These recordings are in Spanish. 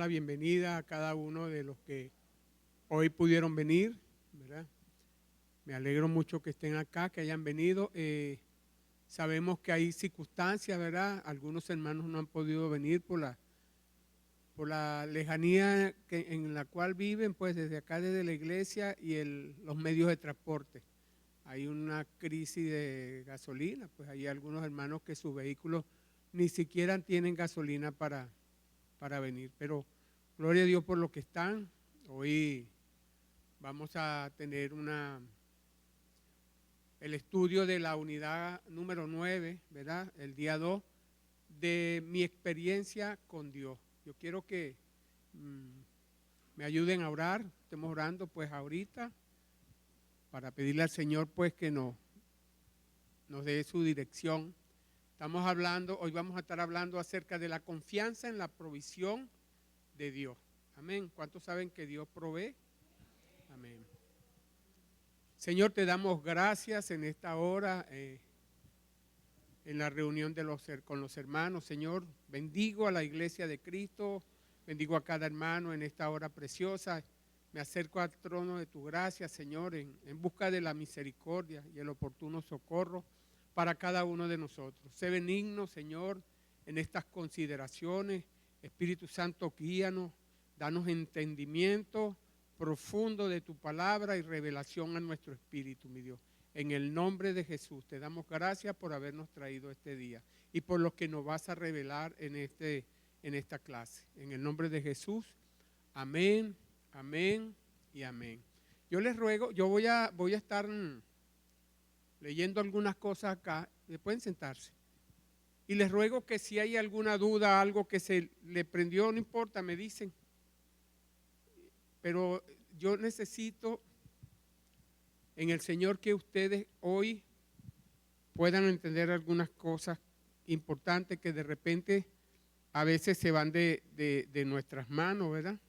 bienvenida a cada uno de los que hoy pudieron venir, ¿verdad? Me alegro mucho que estén acá, que hayan venido. Sabemos que hay circunstancias, ¿verdad? Algunos hermanos no han podido venir por la lejanía en la cual viven, pues desde acá, desde la iglesia y los medios de transporte. Hay una crisis de gasolina, pues hay algunos hermanos que sus vehículos ni siquiera tienen gasolina para venir, pero gloria a Dios por lo que están. Hoy vamos a tener el estudio de la unidad número 9, ¿verdad? El día 2 de mi experiencia con Dios. Yo quiero que me ayuden a orar. Estemos orando pues ahorita para pedirle al Señor pues que nos dé su dirección. Hoy vamos a estar hablando acerca de la confianza en la provisión de Dios. Amén. ¿Cuántos saben que Dios provee? Amén. Señor, te damos gracias en esta hora, en la reunión con los hermanos. Señor, bendigo a la iglesia de Cristo, bendigo a cada hermano en esta hora preciosa. Me acerco al trono de tu gracia, Señor, en busca de la misericordia y el oportuno socorro para cada uno de nosotros. Sé benigno, Señor, en estas consideraciones. Espíritu Santo, guíanos, danos entendimiento profundo de tu palabra y revelación a nuestro espíritu, mi Dios. En el nombre de Jesús, te damos gracias por habernos traído este día y por lo que nos vas a revelar en esta clase. En el nombre de Jesús, amén, amén y amén. Yo les ruego, yo voy a estar leyendo algunas cosas acá, pueden sentarse. Y les ruego que si hay alguna duda, algo que se le prendió, no importa, me dicen. Pero yo necesito en el Señor que ustedes hoy puedan entender algunas cosas importantes que de repente a veces se van de nuestras manos, ¿verdad?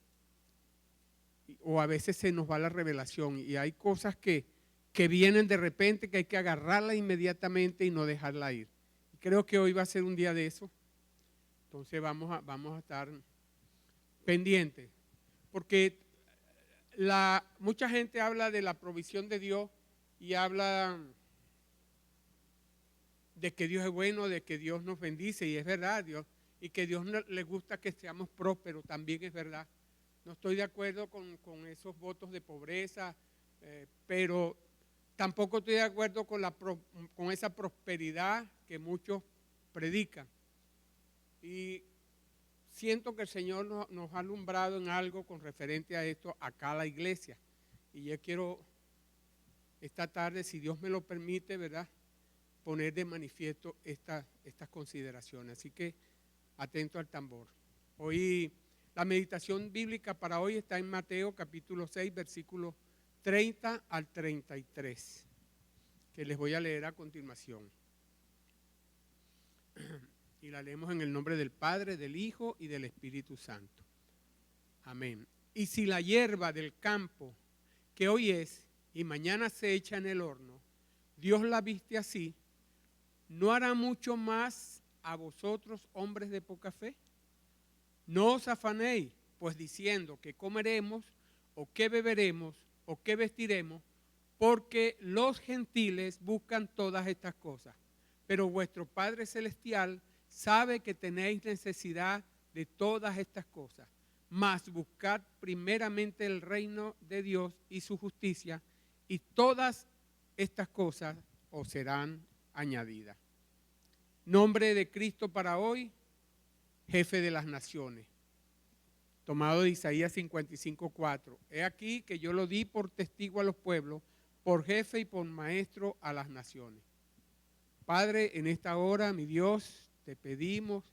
O a veces se nos va la revelación y hay cosas que vienen de repente que hay que agarrarla inmediatamente y no dejarla ir. Y creo que hoy va a ser un día de eso. Entonces vamos a estar pendientes, porque mucha gente habla de la provisión de Dios y habla de que Dios es bueno, de que Dios nos bendice, y es verdad, Dios, y que Dios le gusta que seamos prósperos, también es verdad. No estoy de acuerdo con esos votos de pobreza, pero tampoco estoy de acuerdo con esa prosperidad que muchos predican. Y siento que el Señor nos ha alumbrado en algo con referente a esto acá a la iglesia. Y yo quiero esta tarde, si Dios me lo permite, ¿verdad?, poner de manifiesto estas consideraciones. Así que atento al tambor. Hoy, la meditación bíblica para hoy está en Mateo capítulo 6, versículos 30 al 33, que les voy a leer a continuación. Y la leemos en el nombre del Padre, del Hijo y del Espíritu Santo. Amén. Y si la hierba del campo, que hoy es y mañana se echa en el horno, Dios la viste así, ¿no hará mucho más a vosotros, hombres de poca fe? No os afanéis, pues diciendo que comeremos, o que beberemos, o que vestiremos, porque los gentiles buscan todas estas cosas. Pero vuestro Padre Celestial sabe que tenéis necesidad de todas estas cosas. Mas buscad primeramente el reino de Dios y su justicia, y todas estas cosas os serán añadidas. Nombre de Cristo para hoy, jefe de las naciones. Tomado de Isaías 55:4. He aquí que yo lo di por testigo a los pueblos, por jefe y por maestro a las naciones. Padre, en esta hora, mi Dios, te pedimos,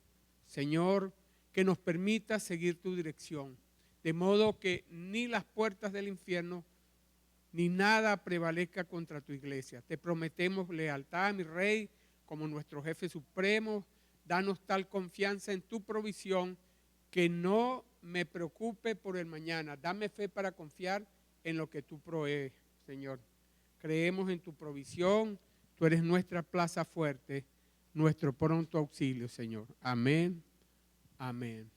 Señor, que nos permita seguir tu dirección, de modo que ni las puertas del infierno ni nada prevalezca contra tu iglesia. Te prometemos lealtad, mi Rey, como nuestro jefe supremo. Danos tal confianza en tu provisión que no me preocupe por el mañana. Dame fe para confiar en lo que tú provees, Señor. Creemos en tu provisión. Tú eres nuestra plaza fuerte, nuestro pronto auxilio, Señor. Amén, amén.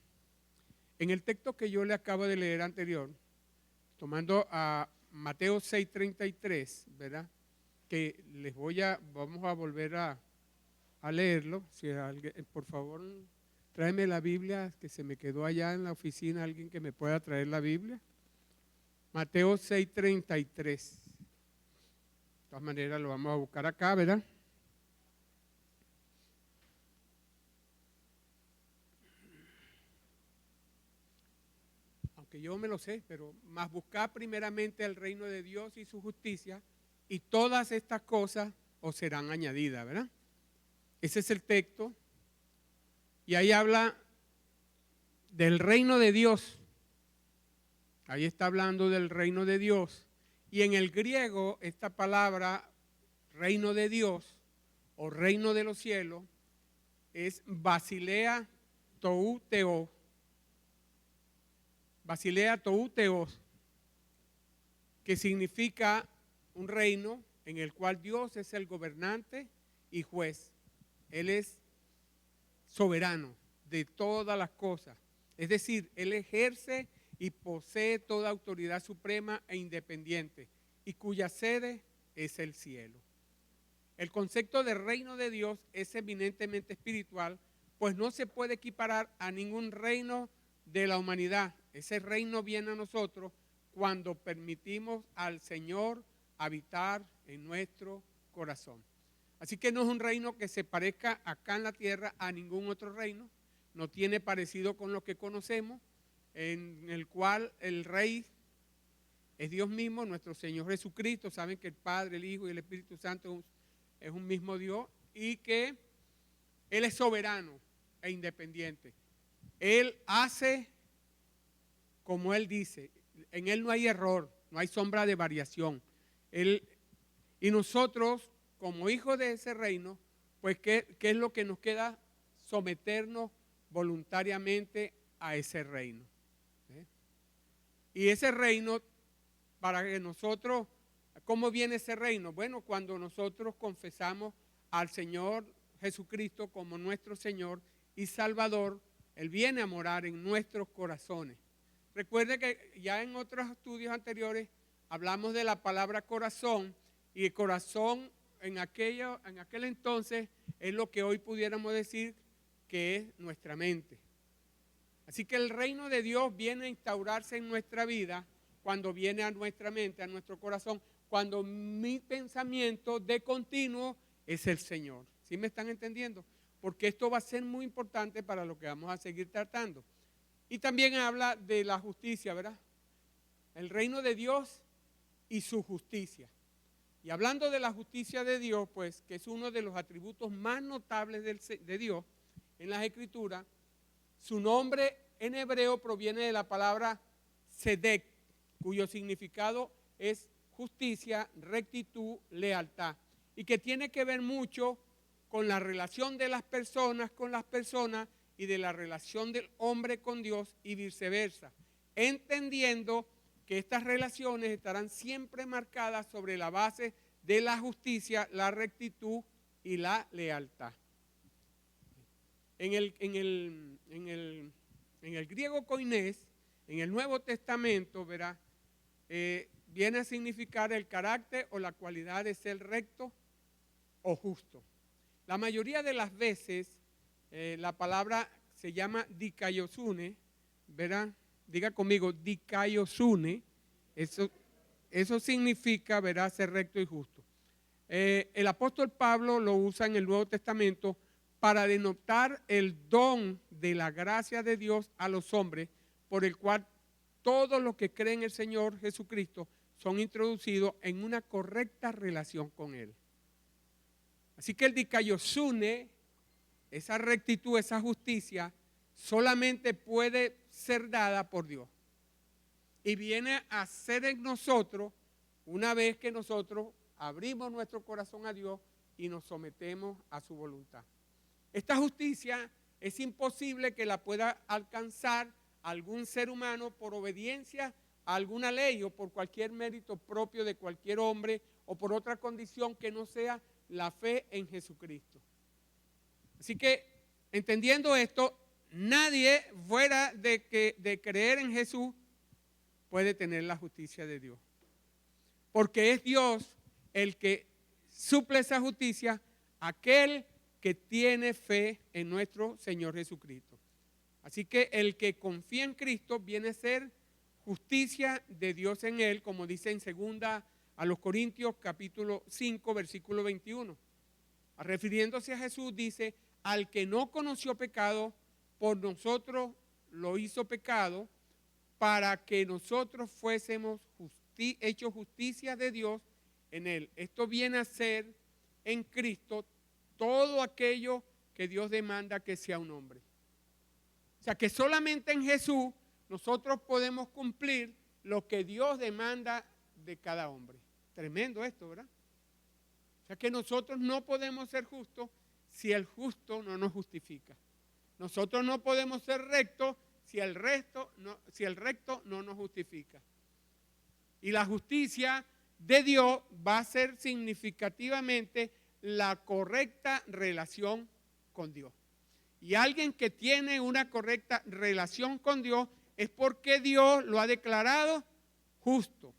En el texto que yo le acabo de leer anterior, tomando a Mateo 6:33, ¿verdad? Que vamos a volver a leerlo. Si alguien, por favor, tráeme la Biblia, que se me quedó allá en la oficina, alguien que me pueda traer la Biblia. Mateo 6:33. De todas maneras lo vamos a buscar acá, ¿verdad? Aunque yo me lo sé, pero más buscar primeramente el reino de Dios y su justicia, y todas estas cosas os serán añadidas, ¿verdad? Ese es el texto. Y ahí habla del reino de Dios. Ahí está hablando del reino de Dios. Y en el griego, esta palabra, reino de Dios o reino de los cielos, es Basilea tou theos. Basilea tou theos, que significa un reino en el cual Dios es el gobernante y juez. Él es soberano de todas las cosas. Es decir, Él ejerce y posee toda autoridad suprema e independiente, y cuya sede es el cielo. El concepto de reino de Dios es eminentemente espiritual, pues no se puede equiparar a ningún reino de la humanidad. Ese reino viene a nosotros cuando permitimos al Señor habitar en nuestro corazón. Así que no es un reino que se parezca acá en la tierra a ningún otro reino, no tiene parecido con lo que conocemos, en el cual el Rey es Dios mismo, nuestro Señor Jesucristo. Saben que el Padre, el Hijo y el Espíritu Santo es un mismo Dios, y que Él es soberano e independiente. Él hace como Él dice, en Él no hay error, no hay sombra de variación. Y nosotros, como hijos de ese reino, pues ¿qué es lo que nos queda? Someternos voluntariamente a ese reino. Y ese reino, para que nosotros, ¿cómo viene ese reino? Bueno, cuando nosotros confesamos al Señor Jesucristo como nuestro Señor y Salvador, Él viene a morar en nuestros corazones. Recuerde que ya en otros estudios anteriores hablamos de la palabra corazón, y el corazón en aquel entonces es lo que hoy pudiéramos decir que es nuestra mente. Así que el reino de Dios viene a instaurarse en nuestra vida cuando viene a nuestra mente, a nuestro corazón, cuando mi pensamiento de continuo es el Señor. ¿Sí me están entendiendo? Porque esto va a ser muy importante para lo que vamos a seguir tratando. Y también habla de la justicia, ¿verdad? El reino de Dios y su justicia. Y hablando de la justicia de Dios, pues, que es uno de los atributos más notables de Dios en las Escrituras, su nombre en hebreo proviene de la palabra tzedek, cuyo significado es justicia, rectitud, lealtad, y que tiene que ver mucho con la relación de las personas con las personas y de la relación del hombre con Dios y viceversa, entendiendo que estas relaciones estarán siempre marcadas sobre la base de la justicia, la rectitud y la lealtad. En el griego koinés, en el Nuevo Testamento, verá, viene a significar el carácter o la cualidad de ser recto o justo. La mayoría de las veces la palabra se llama dikaiosune, ¿verdad? Diga conmigo, dikaiosune. Eso significa, ¿verdad?, ser recto y justo. El apóstol Pablo lo usa en el Nuevo Testamento para denotar el don de la gracia de Dios a los hombres, por el cual todos los que creen en el Señor Jesucristo son introducidos en una correcta relación con Él. Así que el dikaiosune, esa rectitud, esa justicia, solamente puede ser dada por Dios. Y viene a ser en nosotros una vez que nosotros abrimos nuestro corazón a Dios y nos sometemos a su voluntad. Esta justicia es imposible que la pueda alcanzar algún ser humano por obediencia a alguna ley o por cualquier mérito propio de cualquier hombre o por otra condición que no sea la fe en Jesucristo. Así que, entendiendo esto, nadie fuera de creer en Jesús puede tener la justicia de Dios. Porque es Dios el que suple esa justicia, aquel que tiene fe en nuestro Señor Jesucristo. Así que el que confía en Cristo viene a ser justicia de Dios en él, como dice en 2 a los Corintios capítulo 5, versículo 21. Refiriéndose a Jesús, dice, al que no conoció pecado, por nosotros lo hizo pecado, para que nosotros fuésemos hechos justicia de Dios en él. Esto viene a ser en Cristo todo aquello que Dios demanda que sea un hombre. O sea que solamente en Jesús nosotros podemos cumplir lo que Dios demanda de cada hombre. Tremendo esto, ¿verdad? O sea que nosotros no podemos ser justos si el justo no nos justifica. Nosotros no podemos ser rectos si el recto no nos justifica. Y la justicia de Dios va a ser significativamente la correcta relación con Dios. Y alguien que tiene una correcta relación con Dios es porque Dios lo ha declarado justo.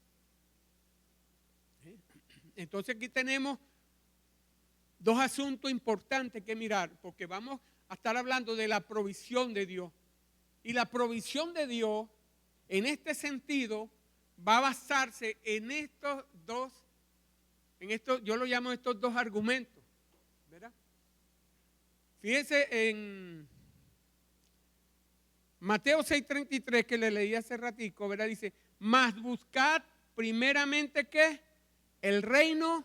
Entonces aquí tenemos dos asuntos importantes que mirar, porque vamos a estar hablando de la provisión de Dios. Y la provisión de Dios, en este sentido, va a basarse en estos dos, yo lo llamo estos dos argumentos, ¿verdad? Fíjense en Mateo 6:33 que le leí hace ratico, ¿verdad? Dice, mas buscad primeramente ¿qué? El reino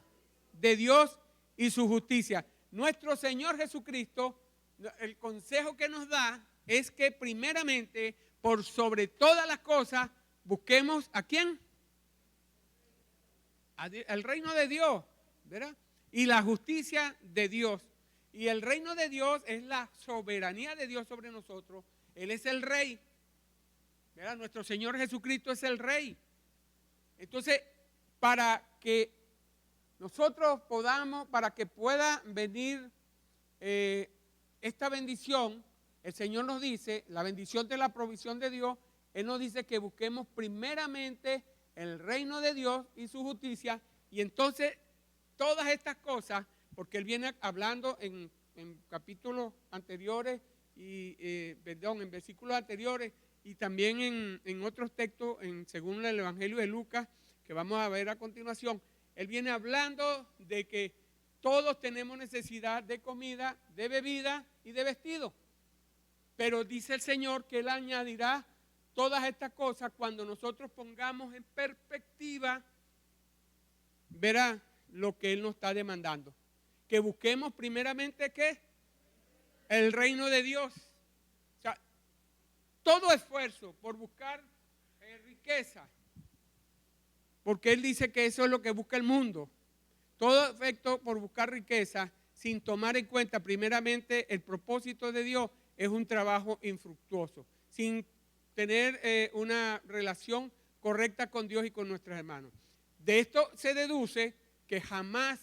de Dios y su justicia. Nuestro Señor Jesucristo, el consejo que nos da es que primeramente, por sobre todas las cosas, busquemos ¿a quién? Al reino de Dios, ¿verdad? Y la justicia de Dios. Y el reino de Dios es la soberanía de Dios sobre nosotros. Él es el rey, ¿verdad? Nuestro Señor Jesucristo es el rey. Entonces, para que nosotros podamos, para que pueda venir esta bendición, el Señor nos dice, la bendición de la provisión de Dios, Él nos dice que busquemos primeramente el reino de Dios y su justicia, y entonces todas estas cosas, porque Él viene hablando en capítulos anteriores, en versículos anteriores, y también en otros textos, según el Evangelio de Lucas, que vamos a ver a continuación, Él viene hablando de que todos tenemos necesidad de comida, de bebida y de vestido. Pero dice el Señor que Él añadirá todas estas cosas cuando nosotros pongamos en perspectiva, verá lo que Él nos está demandando. Que busquemos primeramente ¿qué? El reino de Dios. O sea, todo esfuerzo por buscar riqueza, porque Él dice que eso es lo que busca el mundo. Todo efecto por buscar riqueza sin tomar en cuenta primeramente el propósito de Dios es un trabajo infructuoso, sin tener una relación correcta con Dios y con nuestros hermanos. De esto se deduce que jamás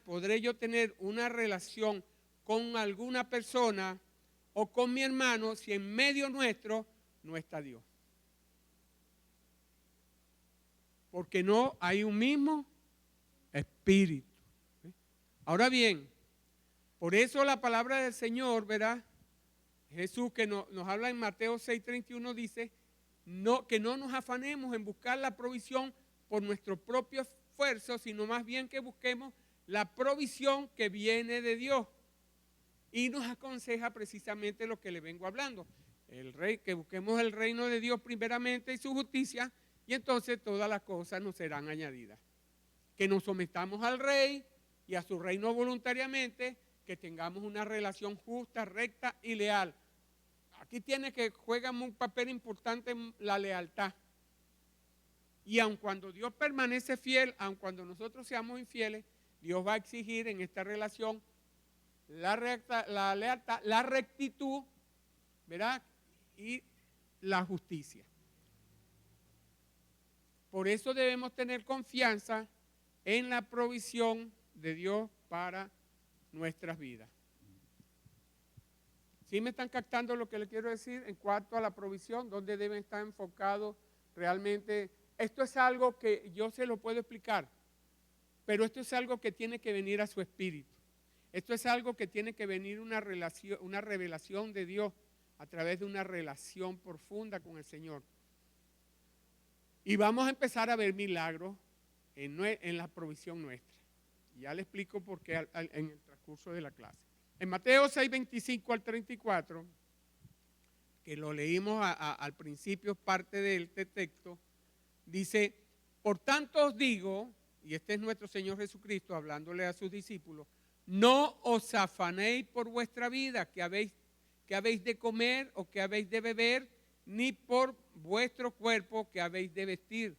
podré yo tener una relación con alguna persona o con mi hermano si en medio nuestro no está Dios. Porque no hay un mismo espíritu. Ahora bien, por eso la palabra del Señor, ¿verdad? Jesús que nos habla en Mateo 6:31 dice que no nos afanemos en buscar la provisión por nuestro propio esfuerzo, sino más bien que busquemos la provisión que viene de Dios. Y nos aconseja precisamente lo que le vengo hablando. Que busquemos el reino de Dios primeramente y su justicia, y entonces todas las cosas nos serán añadidas. Que nos sometamos al rey y a su reino voluntariamente, que tengamos una relación justa, recta y leal. Aquí tiene que jugar un papel importante la lealtad. Y aun cuando Dios permanece fiel, aun cuando nosotros seamos infieles, Dios va a exigir en esta relación la lealtad, la rectitud, ¿verdad? Y la justicia. Por eso debemos tener confianza en la provisión de Dios para nuestras vidas. ¿Sí me están captando lo que le quiero decir en cuanto a la provisión? ¿Dónde deben estar enfocados realmente? Esto es algo que yo se lo puedo explicar, pero esto es algo que tiene que venir a su espíritu. Esto es algo que tiene que venir una revelación de Dios a través de una relación profunda con el Señor. Y vamos a empezar a ver milagros en la provisión nuestra. Ya le explico por qué en el transcurso de la clase. En Mateo 6, 25 al 34, que lo leímos al principio, parte de este texto, dice, por tanto os digo, y este es nuestro Señor Jesucristo hablándole a sus discípulos, no os afanéis por vuestra vida, que habéis de comer o que habéis de beber, ni por vuestro cuerpo que habéis de vestir.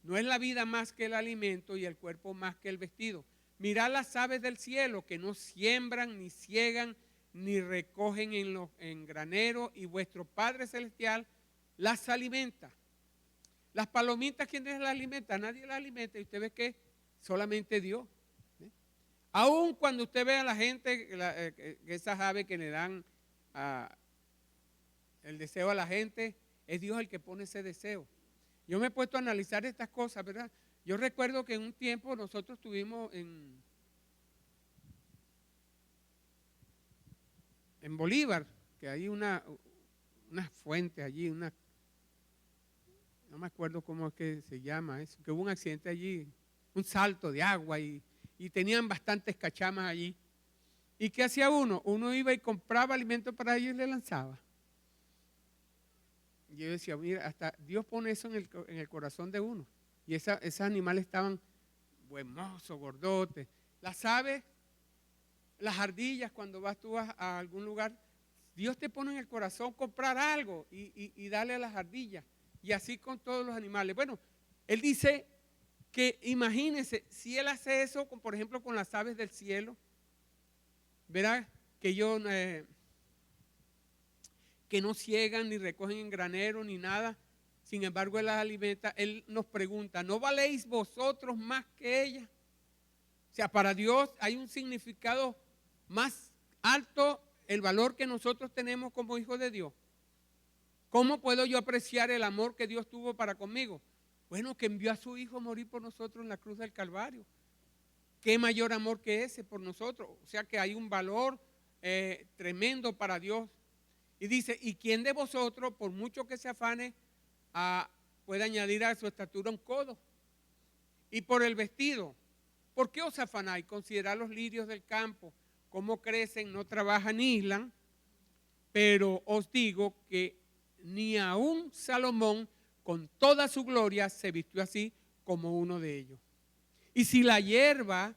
No es la vida más que el alimento y el cuerpo más que el vestido. Mirad las aves del cielo, que no siembran, ni ciegan, ni recogen en granero, y vuestro Padre Celestial las alimenta. Las palomitas, ¿quién las alimenta? Nadie las alimenta. Y usted ve que solamente Dios. Aún cuando usted ve a la gente, esas aves que le dan el deseo a la gente, es Dios el que pone ese deseo. Yo me he puesto a analizar estas cosas, ¿verdad? Yo recuerdo que en un tiempo nosotros estuvimos en Bolívar, que hay una fuente allí, no me acuerdo cómo es que se llama eso, que hubo un accidente allí, un salto de agua y tenían bastantes cachamas allí. ¿Y qué hacía uno? Uno iba y compraba alimentos para ellos y le lanzaba. Y yo decía, mira, hasta Dios pone eso en el corazón de uno. Y esos animales estaban buenosos, gordotes. Las aves, las ardillas, cuando vas tú a algún lugar, Dios te pone en el corazón comprar algo y darle a las ardillas. Y así con todos los animales. Bueno, Él dice que imagínense, si Él hace eso, por ejemplo, con las aves del cielo, verá que que no ciegan, ni recogen en granero, ni nada. Sin embargo, Él las alimenta. Él nos pregunta, ¿no valéis vosotros más que ellas? O sea, para Dios hay un significado más alto, el valor que nosotros tenemos como hijos de Dios. ¿Cómo puedo yo apreciar el amor que Dios tuvo para conmigo? Bueno, que envió a su Hijo a morir por nosotros en la cruz del Calvario. ¿Qué mayor amor que ese por nosotros? O sea que hay un valor tremendo para Dios. Y dice, ¿y quién de vosotros, por mucho que se afane, puede añadir a su estatura un codo? Y por el vestido, ¿por qué os afanáis? Considerad los lirios del campo, cómo crecen, no trabajan ni hilan, pero os digo que ni aun Salomón con toda su gloria se vistió así como uno de ellos. Y si la hierba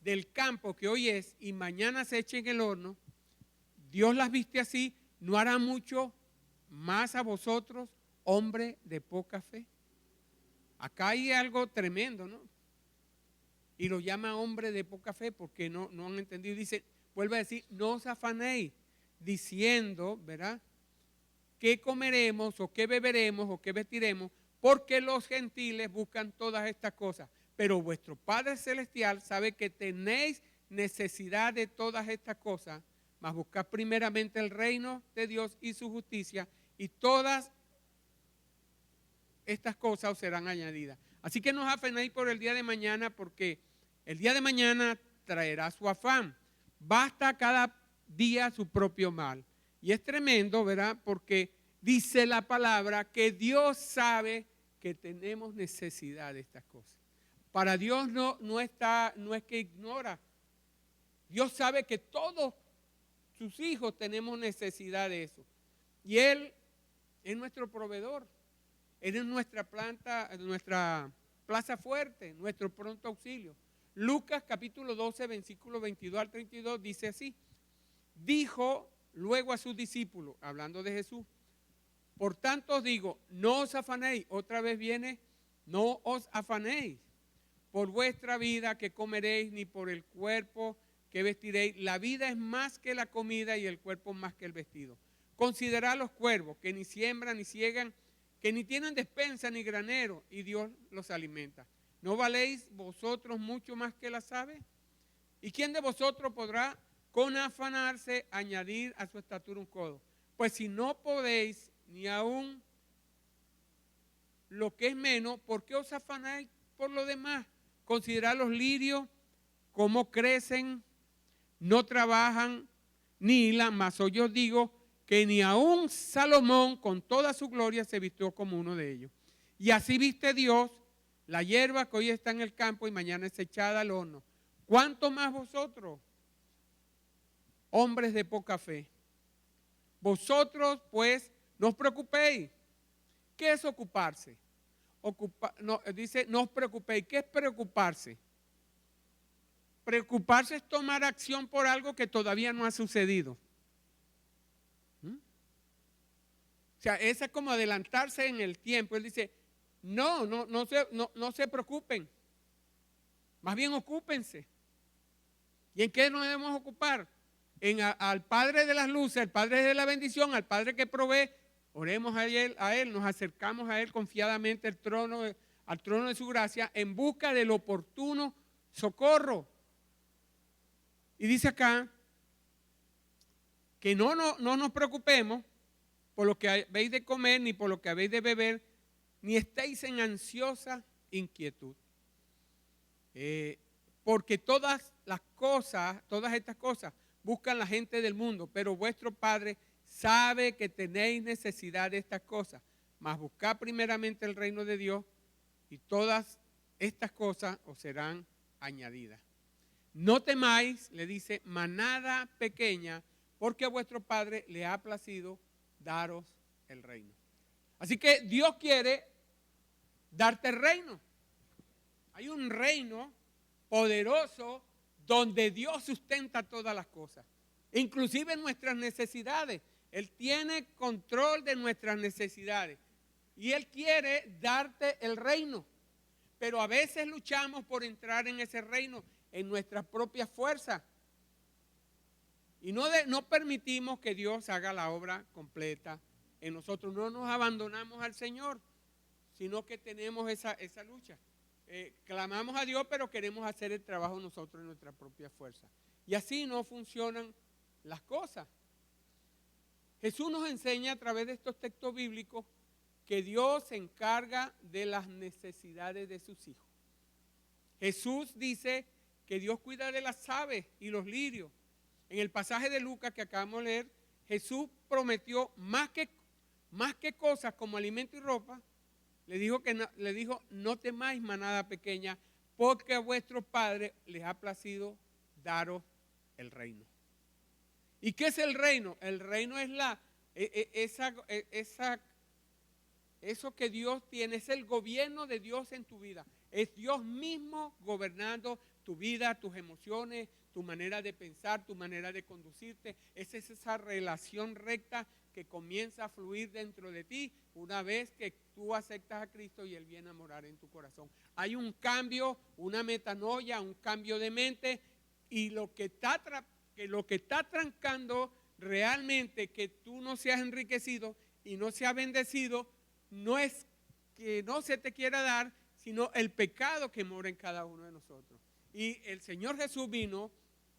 del campo que hoy es y mañana se echa en el horno, Dios las viste así, ¿no hará mucho más a vosotros, hombre de poca fe? Acá hay algo tremendo, ¿no? Y lo llama hombre de poca fe porque no han entendido. Dice, vuelve a decir, no os afanéis, diciendo, ¿verdad?, qué comeremos o qué beberemos o qué vestiremos, porque los gentiles buscan todas estas cosas. Pero vuestro Padre Celestial sabe que tenéis necesidad de todas estas cosas, mas buscad primeramente el reino de Dios y su justicia, y todas estas cosas os serán añadidas. Así que no os afanéis por el día de mañana, porque el día de mañana traerá su afán. Basta cada día su propio mal. Y es tremendo, ¿verdad? Porque dice la palabra que Dios sabe que tenemos necesidad de estas cosas. Para Dios no es que ignora. Dios sabe que todos sus hijos tenemos necesidad de eso. Y Él es nuestro proveedor. Él es nuestra plaza fuerte, nuestro pronto auxilio. Lucas capítulo 12, versículo 22 al 32 dice así. Dijo luego a sus discípulos, hablando de Jesús, por tanto os digo, no os afanéis, otra vez viene, no os afanéis por vuestra vida que comeréis, ni por el cuerpo que vestiréis. La vida es más que la comida y el cuerpo más que el vestido. Considerad los cuervos que ni siembran ni ciegan, que ni tienen despensa ni granero, y Dios los alimenta. ¿No valéis vosotros mucho más que las aves? ¿Y quién de vosotros podrá, con afanarse añadir a su estatura un codo. Pues si no podéis ni aún lo que es menos, ¿por qué os afanáis por lo demás? Considerad los lirios, cómo crecen, no trabajan ni hilan, mas hoy os digo que ni aun Salomón con toda su gloria se vistió como uno de ellos. Y así viste Dios la hierba que hoy está en el campo y mañana es echada al horno. ¿Cuánto más vosotros, hombres de poca fe? Vosotros pues no os preocupéis. ¿Qué es ocuparse? Dice no os preocupéis. ¿Qué es preocuparse? Preocuparse es tomar acción por algo que todavía no ha sucedido. O sea, esa es como adelantarse en el tiempo. Él dice, no se preocupen. Más bien ocúpense. ¿Y en qué nos debemos ocupar? Al Padre de las luces, al Padre de la bendición, al Padre que provee. Oremos a él, nos acercamos a Él confiadamente al trono de su gracia en busca del oportuno socorro. Y dice acá que no nos preocupemos por lo que habéis de comer, ni por lo que habéis de beber, ni estéis en ansiosa inquietud. Porque todas estas cosas buscan la gente del mundo, pero vuestro Padre sabe que tenéis necesidad de estas cosas. Mas buscad primeramente el reino de Dios y todas estas cosas os serán añadidas. No temáis, le dice, manada pequeña, porque a vuestro Padre le ha placido daros el reino. Así que Dios quiere darte el reino. Hay un reino poderoso donde Dios sustenta todas las cosas, inclusive nuestras necesidades. Él tiene control de nuestras necesidades y Él quiere darte el reino. Pero a veces luchamos por entrar en ese reino en nuestras propias fuerzas y no permitimos que Dios haga la obra completa en nosotros. No nos abandonamos al Señor, sino que tenemos esa lucha. Clamamos a Dios, pero queremos hacer el trabajo nosotros en nuestra propia fuerza. Y así no funcionan las cosas. Jesús nos enseña a través de estos textos bíblicos que Dios se encarga de las necesidades de sus hijos. Jesús dice que Dios cuida de las aves y los lirios. En el pasaje de Lucas que acabamos de leer, Jesús prometió más que cosas como alimento y ropa. Le dijo, no temáis manada pequeña, porque a vuestro Padre les ha placido daros el reino. ¿Y qué es el reino? El reino es eso que Dios tiene, es el gobierno de Dios en tu vida. Es Dios mismo gobernando tu vida, tus emociones, tu manera de pensar, tu manera de conducirte. Es esa relación recta que comienza a fluir dentro de ti una vez que tú aceptas a Cristo y Él viene a morar en tu corazón. Hay un cambio, una metanoia, un cambio de mente, y lo que está trancando realmente que tú no seas enriquecido y no seas bendecido, no es que no se te quiera dar, sino el pecado que mora en cada uno de nosotros. Y el Señor Jesús vino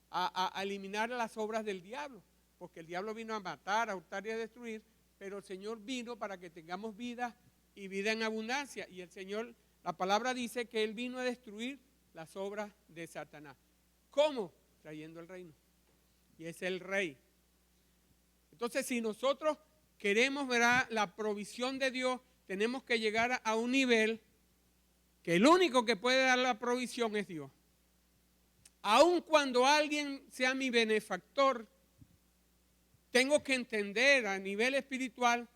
a eliminar las obras del diablo, porque el diablo vino a matar, a hurtar y a destruir, pero el Señor vino para que tengamos vida y vida en abundancia. Y el Señor, la palabra dice que Él vino a destruir las obras de Satanás. ¿Cómo? Trayendo el reino. Y es el rey. Entonces, si nosotros queremos ver la provisión de Dios, tenemos que llegar a un nivel que el único que puede dar la provisión es Dios. Aun cuando alguien sea mi benefactor, tengo que entender a nivel espiritual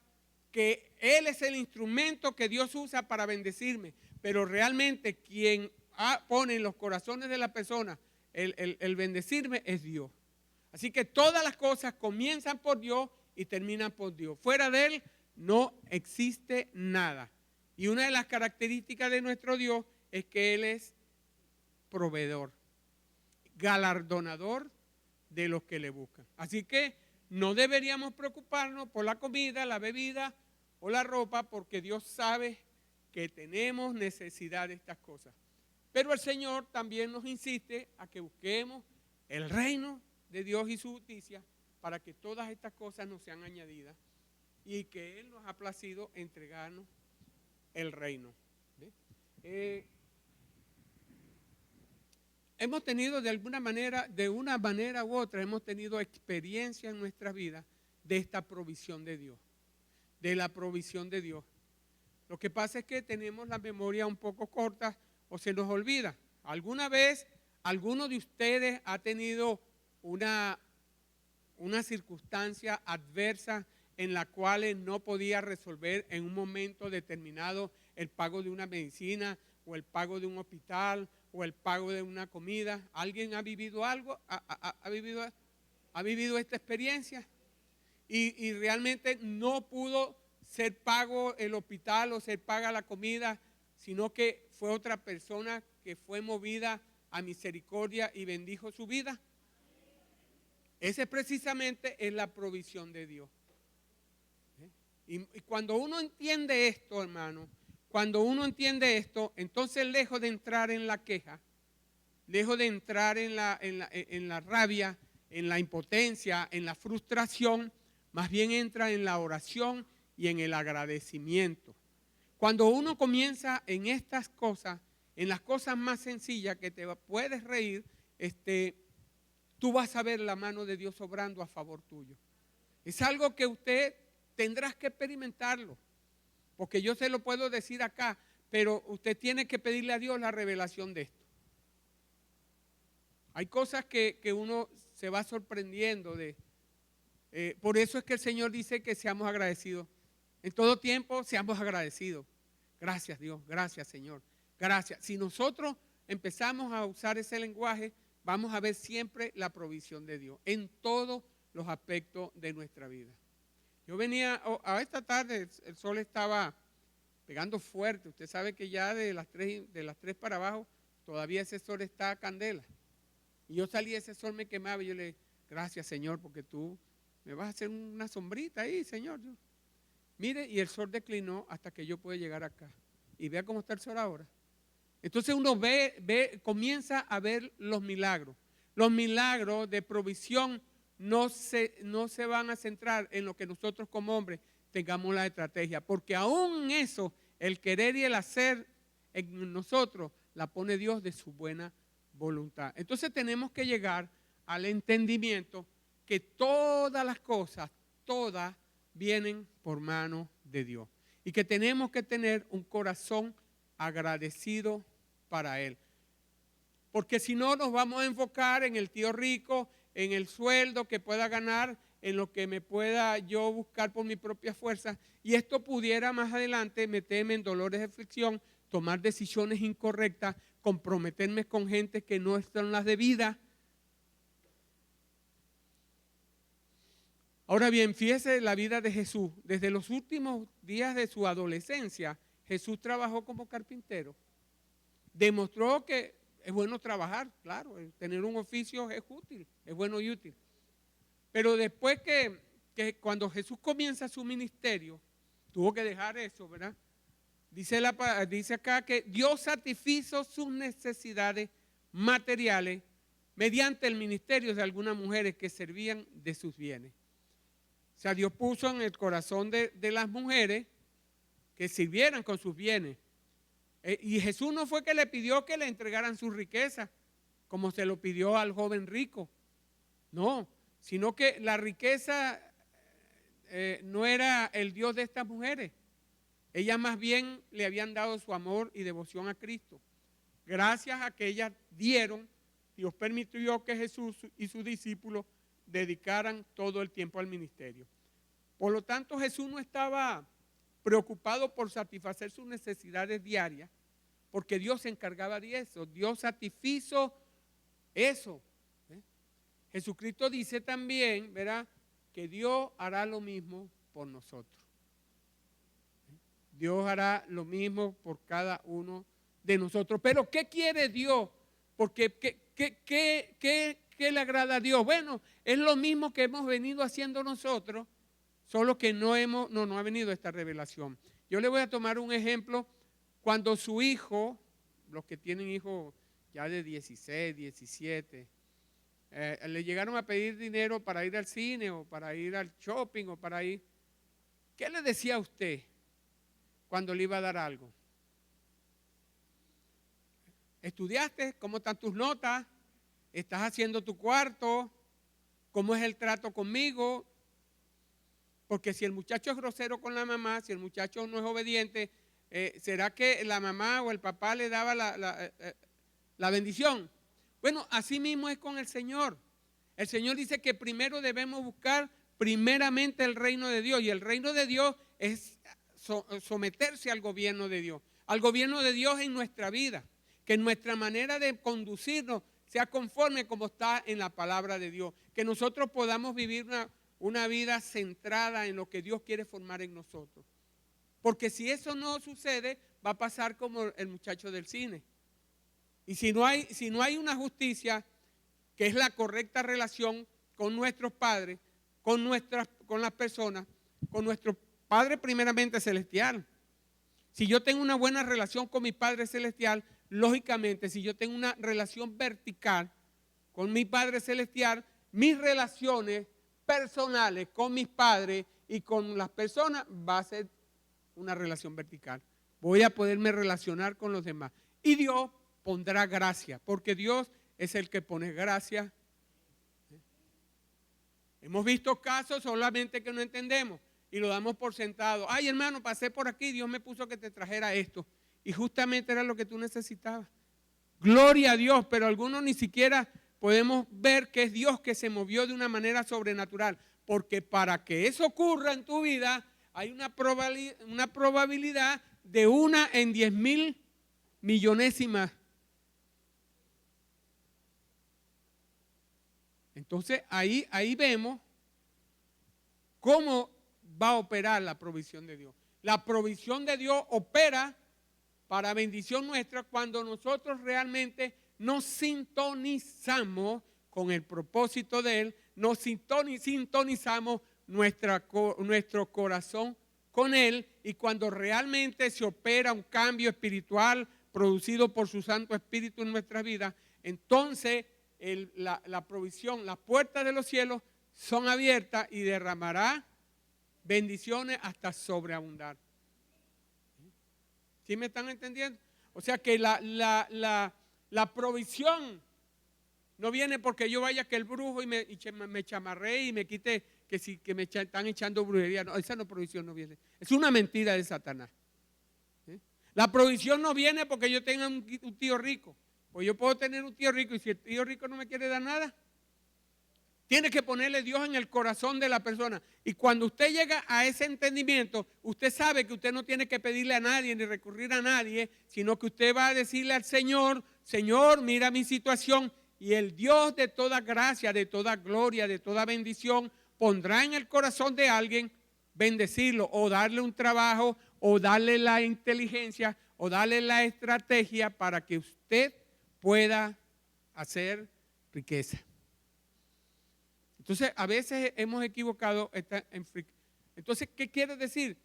que Él es el instrumento que Dios usa para bendecirme, pero realmente quien pone en los corazones de la persona el bendecirme es Dios. Así que todas las cosas comienzan por Dios y terminan por Dios. Fuera de Él no existe nada. Y una de las características de nuestro Dios es que Él es proveedor, galardonador de los que le buscan. Así que no deberíamos preocuparnos por la comida, la bebida o la ropa, porque Dios sabe que tenemos necesidad de estas cosas. Pero el Señor también nos insiste a que busquemos el reino de Dios y su justicia para que todas estas cosas nos sean añadidas y que Él nos ha placido entregarnos el reino. Hemos tenido de una manera u otra, hemos tenido experiencia en nuestra vida de esta provisión de Dios, de la provisión de Dios. Lo que pasa es que tenemos la memoria un poco corta o se nos olvida. ¿Alguna vez alguno de ustedes ha tenido una circunstancia adversa en la cual no podía resolver en un momento determinado el pago de una medicina o el pago de un hospital o el pago de una comida? ¿Alguien ha vivido algo? ¿Ha vivido esta experiencia? Y realmente no pudo ser pago el hospital o ser paga la comida, sino que fue otra persona que fue movida a misericordia y bendijo su vida. Esa precisamente es la provisión de Dios. Y cuando uno entiende esto, hermano, cuando uno entiende esto, entonces lejos de entrar en la queja, lejos de entrar en la rabia, en la impotencia, en la frustración, más bien entra en la oración y en el agradecimiento. Cuando uno comienza en estas cosas, en las cosas más sencillas que te puedes reír, tú vas a ver la mano de Dios obrando a favor tuyo. Es algo que usted tendrás que experimentarlo, porque yo se lo puedo decir acá, pero usted tiene que pedirle a Dios la revelación de esto. Hay cosas que uno se va sorprendiendo de. Por eso es que el Señor dice que seamos agradecidos. En todo tiempo seamos agradecidos. Gracias Dios, gracias Señor, gracias. Si nosotros empezamos a usar ese lenguaje, vamos a ver siempre la provisión de Dios en todos los aspectos de nuestra vida. Yo venía, a esta tarde el sol estaba pegando fuerte. Usted sabe que ya de las 3 para abajo todavía ese sol está a candela. Y yo salí, ese sol me quemaba y yo le dije, gracias Señor, porque tú me vas a hacer una sombrita ahí, Señor. Mire, y el sol declinó hasta que yo pude llegar acá. Y vea cómo está el sol ahora. Entonces uno comienza a ver los milagros. Los milagros de provisión no se van a centrar en lo que nosotros como hombres tengamos la estrategia, porque aún en eso, el querer y el hacer en nosotros la pone Dios de su buena voluntad. Entonces tenemos que llegar al entendimiento que todas las cosas, todas vienen por mano de Dios y que tenemos que tener un corazón agradecido para Él. Porque si no nos vamos a enfocar en el tío rico, en el sueldo que pueda ganar, en lo que me pueda yo buscar por mi propia fuerza, y esto pudiera más adelante meterme en dolores de aflicción, tomar decisiones incorrectas, comprometerme con gente que no son las debidas. Ahora bien, fíjese la vida de Jesús. Desde los últimos días de su adolescencia, Jesús trabajó como carpintero. Demostró que es bueno trabajar, claro, tener un oficio es útil, es bueno y útil. Pero después que cuando Jesús comienza su ministerio, tuvo que dejar eso, ¿verdad? Dice acá que Dios satisfizo sus necesidades materiales mediante el ministerio de algunas mujeres que servían de sus bienes. O sea, Dios puso en el corazón de las mujeres que sirvieran con sus bienes. Y Jesús no fue que le pidió que le entregaran su riqueza, como se lo pidió al joven rico. No, sino que la riqueza no era el Dios de estas mujeres. Ellas más bien le habían dado su amor y devoción a Cristo. Gracias a que ellas dieron, Dios permitió que Jesús y sus discípulos dedicaran todo el tiempo al ministerio. Por lo tanto, Jesús no estaba preocupado por satisfacer sus necesidades diarias, porque Dios se encargaba de eso. Dios satisfizo eso. Jesucristo dice también, ¿verdad?, que Dios hará lo mismo por nosotros. Dios hará lo mismo por cada uno de nosotros. Pero ¿qué quiere Dios? Porque ¿qué le agrada a Dios? Bueno, es lo mismo que hemos venido haciendo nosotros, solo que no ha venido esta revelación. Yo le voy a tomar un ejemplo. Cuando su hijo, los que tienen hijos ya de 16, 17, le llegaron a pedir dinero para ir al cine o para ir al shopping o para ir. ¿Qué le decía a usted cuando le iba a dar algo? ¿Estudiaste? ¿Cómo están tus notas? ¿Estás haciendo tu cuarto? ¿Cómo es el trato conmigo? Porque si el muchacho es grosero con la mamá, si el muchacho no es obediente, ¿será que la mamá o el papá le daba la bendición? Bueno, así mismo es con el Señor. El Señor dice que primero debemos buscar primeramente el reino de Dios, y el reino de Dios es someterse al gobierno de Dios en nuestra vida, que nuestra manera de conducirnos sea conforme como está en la palabra de Dios, que nosotros podamos vivir una vida centrada en lo que Dios quiere formar en nosotros. Porque si eso no sucede, va a pasar como el muchacho del cine. Y si no hay una justicia, que es la correcta relación con nuestros padres, con las personas, con nuestro Padre primeramente celestial. Si yo tengo una buena relación con mi Padre celestial, lógicamente, si yo tengo una relación vertical con mi Padre celestial, mis relaciones personales con mis padres y con las personas va a ser una relación vertical. Voy a poderme relacionar con los demás. Y Dios pondrá gracia, porque Dios es el que pone gracia. Hemos visto casos solamente que no entendemos y lo damos por sentado. Ay, hermano, pasé por aquí, Dios me puso que te trajera esto. Y justamente era lo que tú necesitabas. Gloria a Dios, pero algunos ni siquiera podemos ver que es Dios que se movió de una manera sobrenatural. Porque para que eso ocurra en tu vida, hay una probabilidad de 1 en 10,000 millonésimas. Entonces ahí vemos cómo va a operar la provisión de Dios. La provisión de Dios opera para bendición nuestra cuando nosotros realmente nos sintonizamos con el propósito de Él, nos sintonizamos nuestro corazón con Él, y cuando realmente se opera un cambio espiritual producido por su Santo Espíritu en nuestras vidas, entonces la provisión, las puertas de los cielos son abiertas y derramará bendiciones hasta sobreabundar. ¿Sí me están entendiendo? O sea que la provisión no viene porque yo vaya que el brujo y me chamarré y me quite que me están echando brujería. No, esa provisión no viene. Es una mentira de Satanás. La provisión no viene porque yo tenga un tío rico. Pues yo puedo tener un tío rico y si el tío rico no me quiere dar nada, tiene que ponerle Dios en el corazón de la persona. Y cuando usted llega a ese entendimiento, usted sabe que usted no tiene que pedirle a nadie ni recurrir a nadie, sino que usted va a decirle al Señor: Señor, mira mi situación, y el Dios de toda gracia, de toda gloria, de toda bendición, pondrá en el corazón de alguien bendecirlo o darle un trabajo o darle la inteligencia o darle la estrategia para que usted pueda hacer riqueza. Entonces, a veces hemos equivocado. Entonces, ¿qué quiere decir?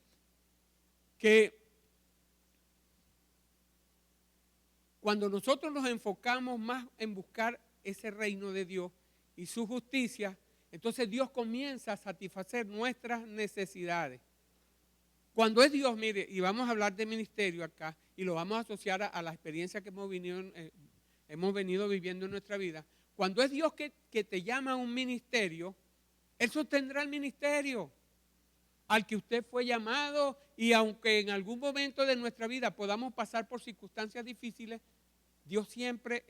Que cuando nosotros nos enfocamos más en buscar ese reino de Dios y su justicia, entonces Dios comienza a satisfacer nuestras necesidades. Cuando es Dios, mire, y vamos a hablar de ministerio acá, y lo vamos a asociar a la experiencia que hemos venido viviendo en nuestra vida. Cuando es Dios que te llama a un ministerio, Él sostendrá el ministerio al que usted fue llamado, y aunque en algún momento de nuestra vida podamos pasar por circunstancias difíciles, Dios siempre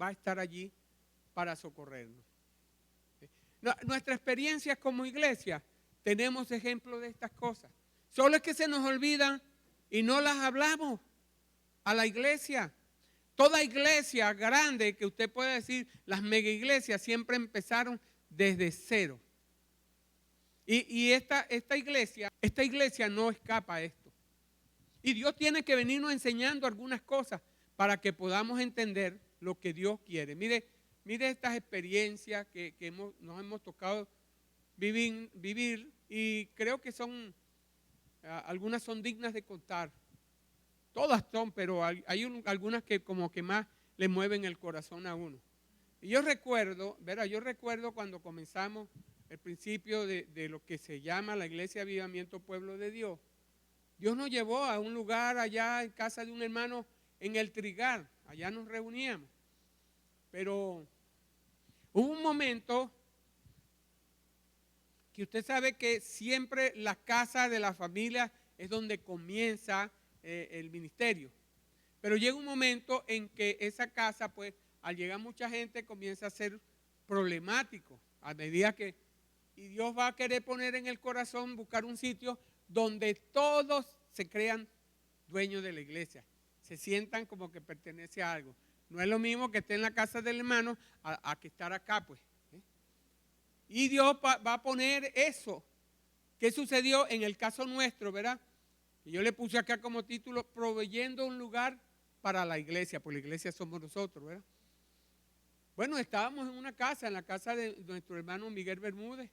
va a estar allí para socorrernos. Nuestra experiencia como iglesia, tenemos ejemplos de estas cosas. Solo es que se nos olvidan y no las hablamos a la iglesia. Toda iglesia grande que usted pueda decir, las mega iglesias siempre empezaron desde cero. Y esta iglesia no escapa a esto. Y Dios tiene que venirnos enseñando algunas cosas para que podamos entender lo que Dios quiere. Mire estas experiencias que nos hemos tocado vivir, y creo que algunas son dignas de contar. Todas son, pero hay algunas que como que más le mueven el corazón a uno. Y yo recuerdo, ¿verdad? Yo recuerdo cuando comenzamos el principio de lo que se llama la Iglesia Avivamiento Pueblo de Dios. Dios nos llevó a un lugar allá en casa de un hermano en el Trigal. Allá nos reuníamos. Pero hubo un momento que usted sabe que siempre la casa de la familia es donde comienza el ministerio. Pero llega un momento en que esa casa, pues, al llegar mucha gente, comienza a ser problemático. A medida que, y Dios va a querer poner en el corazón, buscar un sitio donde todos se crean dueños de la iglesia. Se sientan como que pertenece a algo. No es lo mismo que esté en la casa del hermano a que estar acá, pues. Y Dios va a poner eso. ¿Qué sucedió en el caso nuestro, verdad? Y yo le puse acá como título, proveyendo un lugar para la iglesia, porque la iglesia somos nosotros, ¿verdad? Bueno, estábamos en una casa, en la casa de nuestro hermano Miguel Bermúdez,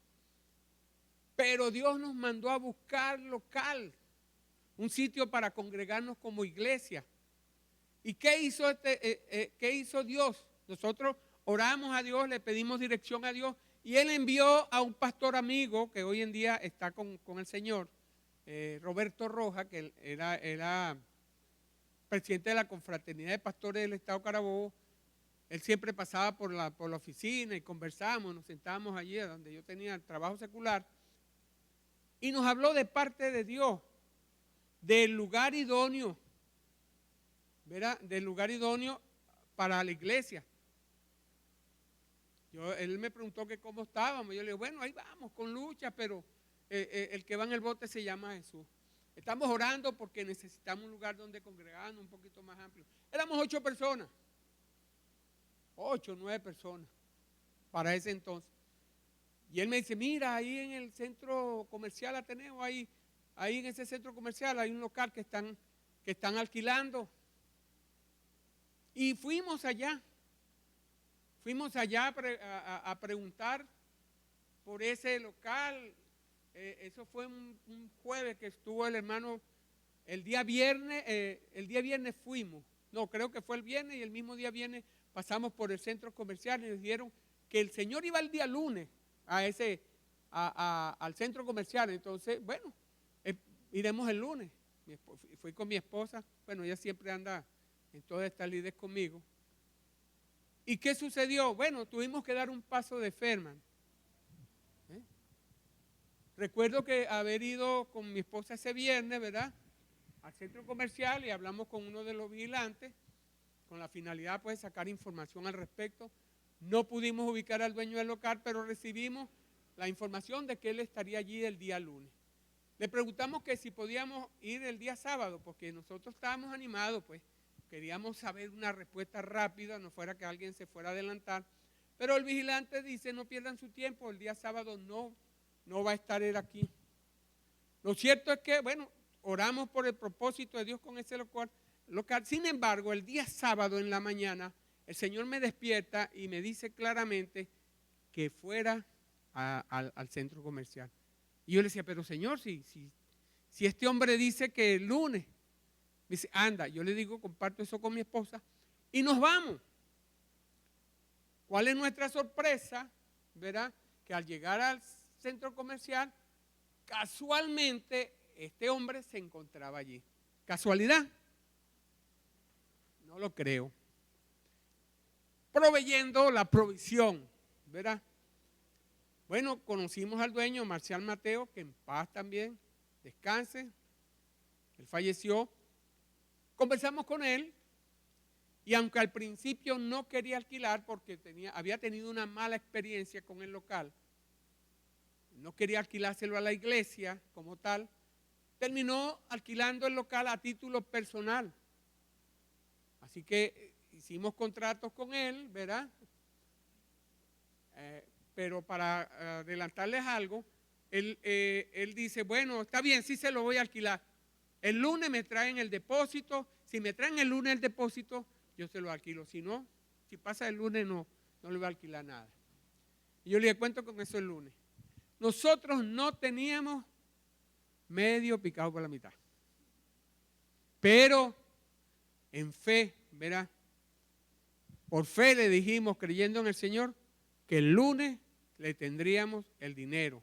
pero Dios nos mandó a buscar local, un sitio para congregarnos como iglesia. ¿Y qué hizo hizo Dios? Nosotros oramos a Dios, le pedimos dirección a Dios, y Él envió a un pastor amigo que hoy en día está con el Señor, Roberto Roja, que era presidente de la Confraternidad de Pastores del Estado Carabobo. Él siempre pasaba por la oficina y conversábamos, nos sentábamos allí donde yo tenía el trabajo secular, y nos habló de parte de Dios, del lugar idóneo, ¿verdad? Del lugar idóneo para la iglesia. Él me preguntó que cómo estábamos. Yo le digo, bueno, ahí vamos, con lucha, pero el que va en el bote se llama Jesús. Estamos orando porque necesitamos un lugar donde congregarnos un poquito más amplio. Éramos 8 personas. 8 o 9 personas para ese entonces. Y él me dice, mira, ahí en el centro comercial Ateneo, ahí en ese centro comercial hay un local que están alquilando. Y fuimos allá a preguntar por ese local. Eso fue un jueves que estuvo el hermano. El día viernes fuimos. No, creo que fue el viernes, y el mismo día viernes pasamos por el centro comercial y nos dijeron que el Señor iba el día lunes al centro comercial. Entonces, bueno, iremos el lunes. Fui con mi esposa. Bueno, ella siempre anda en todas estas lides conmigo. ¿Y qué sucedió? Bueno, tuvimos que dar un paso de fe, hermano. Recuerdo que haber ido con mi esposa ese viernes, ¿verdad?, al centro comercial, y hablamos con uno de los vigilantes con la finalidad, pues, de sacar información al respecto. No pudimos ubicar al dueño del local, pero recibimos la información de que él estaría allí el día lunes. Le preguntamos que si podíamos ir el día sábado, porque nosotros estábamos animados, pues, queríamos saber una respuesta rápida, no fuera que alguien se fuera a adelantar. Pero el vigilante dice, no pierdan su tiempo, el día sábado no va a estar él aquí. Lo cierto es que, bueno, oramos por el propósito de Dios con ese local. Sin embargo, el día sábado en la mañana, el Señor me despierta y me dice claramente que fuera al centro comercial. Y yo le decía, pero Señor, si este hombre dice que el lunes, me dice, anda. Yo le digo, comparto eso con mi esposa y nos vamos. ¿Cuál es nuestra sorpresa? ¿Verdad? Que al llegar al centro comercial, casualmente este hombre se encontraba allí. ¿Casualidad? No lo creo. Proveyendo la provisión, ¿verdad? Bueno, conocimos al dueño, Marcial Mateo, que en paz también, descanse. Él falleció. Conversamos con él, y aunque al principio no quería alquilar porque había tenido una mala experiencia con el local, no quería alquilárselo a la iglesia como tal, terminó alquilando el local a título personal. Así que hicimos contratos con él, ¿verdad? Pero para adelantarles algo, él dice, bueno, está bien, sí se lo voy a alquilar. El lunes me traen el depósito. Si me traen el lunes el depósito, yo se lo alquilo. Si no, si pasa el lunes, no le voy a alquilar nada. Y yo le cuento con eso el lunes. Nosotros no teníamos medio picado por la mitad. Pero en fe, ¿verdad? Por fe le dijimos, creyendo en el Señor, que el lunes le tendríamos el dinero.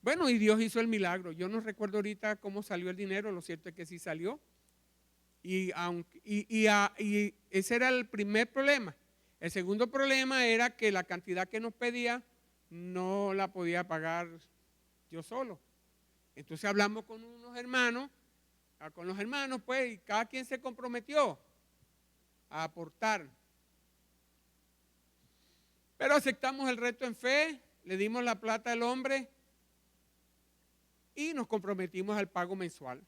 Bueno, y Dios hizo el milagro. Yo no recuerdo ahorita cómo salió el dinero, lo cierto es que sí salió. Y ese era el primer problema. El segundo problema era que la cantidad que nos pedía no la podía pagar yo solo. Entonces hablamos con unos hermanos, con los hermanos, pues, y cada quien se comprometió a aportar. Pero aceptamos el reto en fe, le dimos la plata al hombre y nos comprometimos al pago mensual.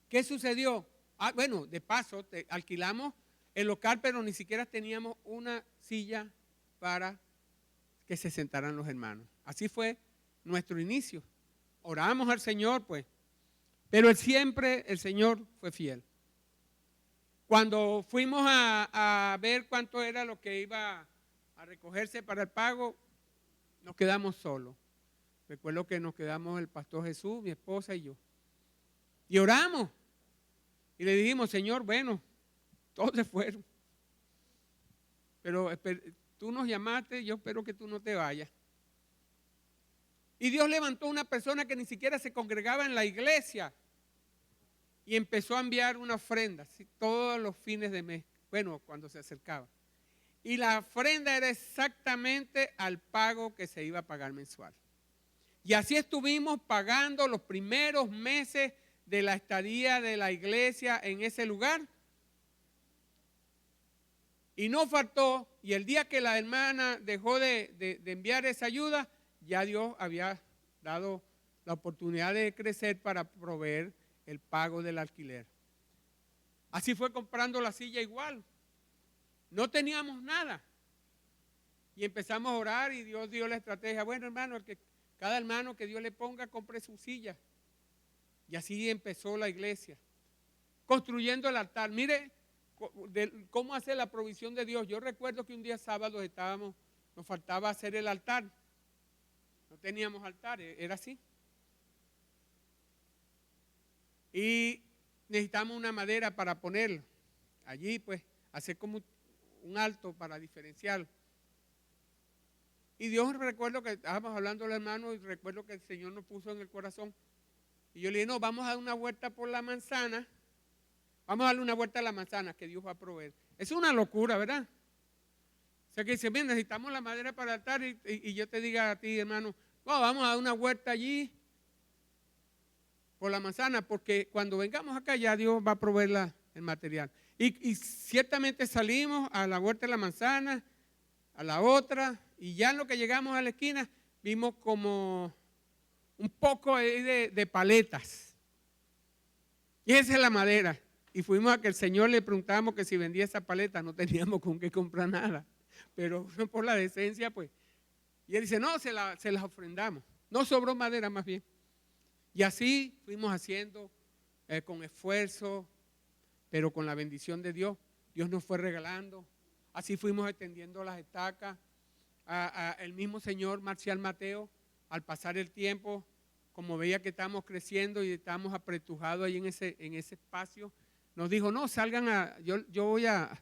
¿Qué sucedió? Bueno, de paso, alquilamos el local, pero ni siquiera teníamos una silla para que se sentaran los hermanos. Así fue nuestro inicio. Oramos al Señor, pues, pero siempre el Señor fue fiel. Cuando fuimos a ver cuánto era lo que iba a recogerse para el pago, nos quedamos solos. Recuerdo que nos quedamos el pastor Jesús, mi esposa y yo. Y oramos. Y le dijimos, Señor, bueno, todos se fueron. Pero tú nos llamaste, yo espero que tú no te vayas. Y Dios levantó una persona que ni siquiera se congregaba en la iglesia. Y empezó a enviar una ofrenda, ¿sí? Todos los fines de mes, bueno, cuando se acercaba. Y la ofrenda era exactamente al pago que se iba a pagar mensual. Y así estuvimos pagando los primeros meses de la estadía de la iglesia en ese lugar. Y no faltó, y el día que la hermana dejó de enviar esa ayuda, ya Dios había dado la oportunidad de crecer para proveer el pago del alquiler. Así fue comprando la silla igual. No teníamos nada. Y empezamos a orar y Dios dio la estrategia. Bueno, hermano, cada hermano que Dios le ponga, compre su silla. Y así empezó la iglesia. Construyendo el altar. Mire cómo hace la provisión de Dios. Yo recuerdo que un día sábado nos faltaba hacer el altar. No teníamos altar, era así. Y necesitamos una madera para ponerlo. Allí, pues, hacer como un alto para diferenciarlo. Y Dios, recuerdo que estábamos hablando, hermano, y recuerdo que el Señor nos puso en el corazón. Y yo le dije, no, vamos a dar una vuelta por la manzana. Vamos a darle una vuelta a la manzana que Dios va a proveer. Es una locura, ¿verdad? O sea que dice, bien, necesitamos la madera para el altar y yo te diga a ti, hermano, no, vamos a dar una vuelta allí por la manzana, porque cuando vengamos acá ya Dios va a proveer el material. Y ciertamente salimos a la vuelta de la manzana, a la otra, y ya en lo que llegamos a la esquina, vimos como un poco de paletas. Y esa es la madera. Y fuimos a que el Señor le preguntamos que si vendía esa paleta, no teníamos con qué comprar nada. Pero por la decencia, pues. Y él dice, no, se las ofrendamos. No sobró madera más bien. Y así fuimos haciendo con esfuerzo, pero con la bendición de Dios. Dios nos fue regalando. Así fuimos extendiendo las estacas. El mismo señor Marcial Mateo, al pasar el tiempo, como veía que estábamos creciendo y estábamos apretujados ahí en ese espacio, nos dijo, no, salgan yo voy a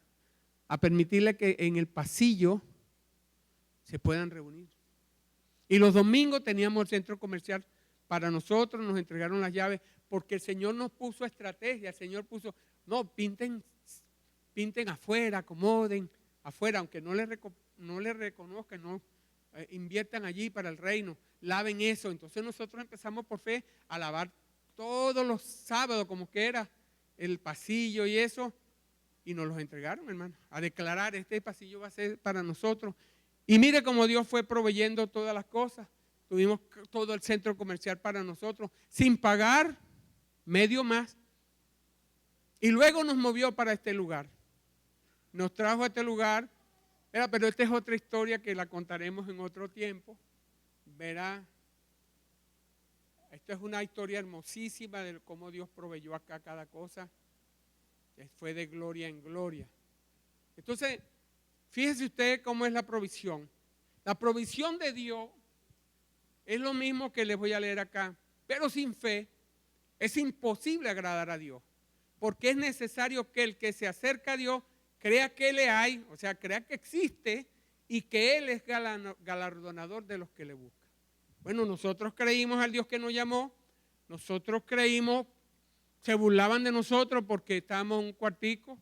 permitirle que en el pasillo se puedan reunir. Y los domingos teníamos el centro comercial para nosotros, nos entregaron las llaves, porque el Señor nos puso estrategia, el Señor puso, no, pinten afuera, acomoden afuera, aunque no les reconozcan, no inviertan allí para el reino, laven eso. Entonces nosotros empezamos por fe a lavar todos los sábados, como que era el pasillo y eso, y nos los entregaron, hermano, a declarar, este pasillo va a ser para nosotros. Y mire cómo Dios fue proveyendo todas las cosas. Tuvimos todo el centro comercial para nosotros, sin pagar medio más. Y luego nos movió para este lugar. Nos trajo a este lugar, pero esta es otra historia que la contaremos en otro tiempo. Verá, esto es una historia hermosísima de cómo Dios proveyó acá cada cosa. Fue de gloria en gloria. Entonces, fíjese usted cómo es la provisión. La provisión de Dios es lo mismo que les voy a leer acá, pero sin fe es imposible agradar a Dios, porque es necesario que el que se acerca a Dios crea que le hay, o sea, crea que existe y que Él es galardonador de los que le buscan. Bueno, nosotros creímos al Dios que nos llamó, nosotros creímos, se burlaban de nosotros porque estábamos en un cuartico,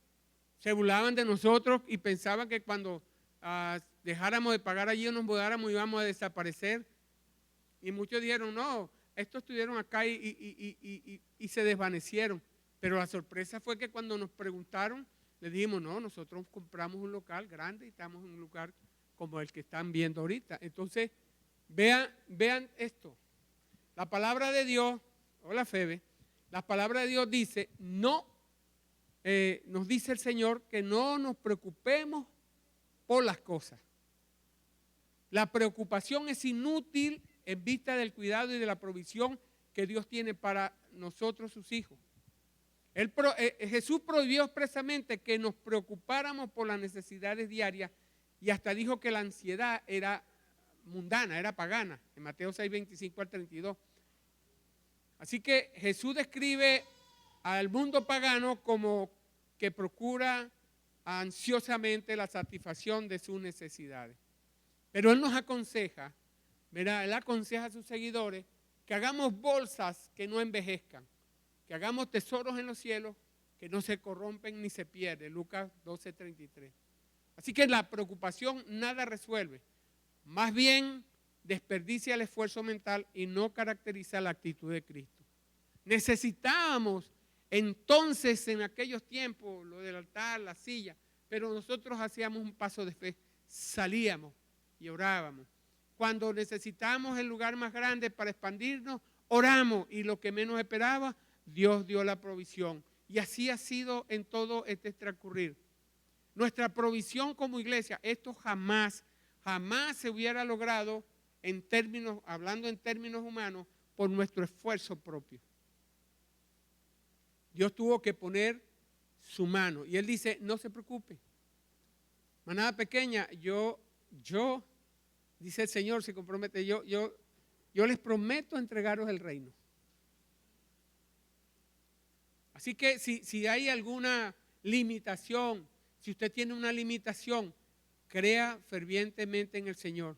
se burlaban de nosotros y pensaban que cuando dejáramos de pagar allí o nos mudáramos íbamos a desaparecer. Y muchos dijeron, no, estos estuvieron acá y se desvanecieron. Pero la sorpresa fue que cuando nos preguntaron, les dijimos, no, nosotros compramos un local grande y estamos en un lugar como el que están viendo ahorita. Entonces, vean esto. La palabra de Dios, hola Febe, la palabra de Dios dice, no, nos dice el Señor que no nos preocupemos por las cosas. La preocupación es inútil en vista del cuidado y de la provisión que Dios tiene para nosotros, sus hijos. Jesús prohibió expresamente que nos preocupáramos por las necesidades diarias y hasta dijo que la ansiedad era mundana, era pagana, en Mateo 6, 25 al 32. Así que Jesús describe al mundo pagano como que procura ansiosamente la satisfacción de sus necesidades. Pero Él nos aconseja, ¿verdad? Él aconseja a sus seguidores que hagamos bolsas que no envejezcan, que hagamos tesoros en los cielos que no se corrompen ni se pierden. Lucas 12, 33. Así que la preocupación nada resuelve, más bien desperdicia el esfuerzo mental y no caracteriza la actitud de Cristo. Necesitábamos entonces en aquellos tiempos lo del altar, la silla, pero nosotros hacíamos un paso de fe, salíamos y orábamos. Cuando necesitábamos el lugar más grande para expandirnos, oramos y lo que menos esperaba, Dios dio la provisión. Y así ha sido en todo este transcurrir. Nuestra provisión como iglesia, esto jamás se hubiera logrado hablando en términos humanos, por nuestro esfuerzo propio. Dios tuvo que poner su mano. Y Él dice, no se preocupe. Manada pequeña, yo, dice el Señor, se compromete, yo les prometo entregaros el reino. Así que si hay alguna limitación, si usted tiene una limitación, crea fervientemente en el Señor,